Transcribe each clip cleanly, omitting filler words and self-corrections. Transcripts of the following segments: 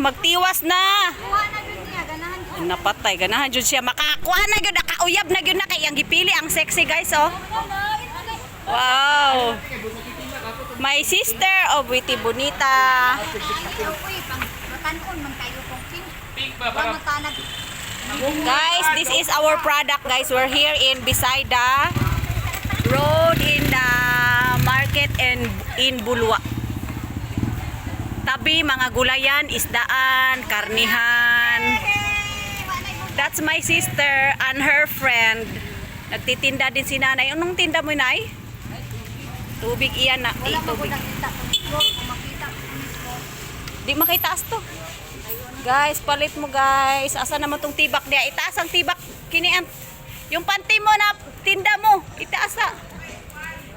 magtiwas na. Kuha na dun niya, ganahan ko. Napatay, ganahan jud siya. Makakuha na yun, nakauyab na yun na kay ang gipili. Ang sexy guys, oh. Wow. My sister, oh, Witty Bonita. Ayaw ko eh, pang matanon man kayo kong pink. Huwag matanag. Guys, this is our product, guys. We're here in beside the road in the market and in Bulwa. Tabi, mga gulayan, isdaan, karnihan. That's my sister and her friend. Nagtitinda din si nanay. Anong tinda mo, nay? Tubig iyan na. Wala pa ko Tubig. nakita kung mismo, kung makita kung mismo. Di makitaas to. Guys, palit mo guys. Asa naman tong tibak niya? Itaas ang tibak. Kinian. Yung panty mo na tinda mo. Itaas na.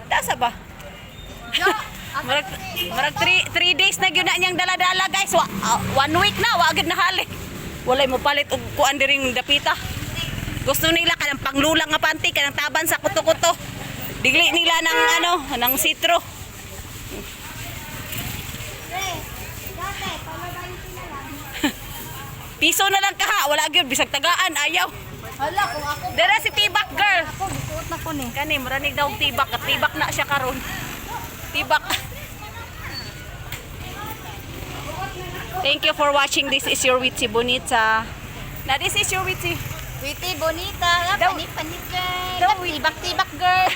Itaas ba? Marag 3 days na gyud na niyang dala-dala guys. 1 week na. Wagad na hali. Walay mo palit og kuan diring dapita. Gusto nila kanang panglulang nga panty, kanang taban sa kuto-kuto. Digli nila ng ano, ng sitro. Dati, pamagayin sila lang. Piso na lang kaha. Wala gyud bisag tagaan ayaw. Hala, kung ako. Dara si tibak girl. Ako, bisuot na ko ni. Kani muranig daw og tibak, at tibak na siya karon. Tibak. Thank you for watching. This is your Witty Bonita. Na this is your Witty. Witty Bonita, Daw- panit-panit girl. daw- Tibak-tibak girl.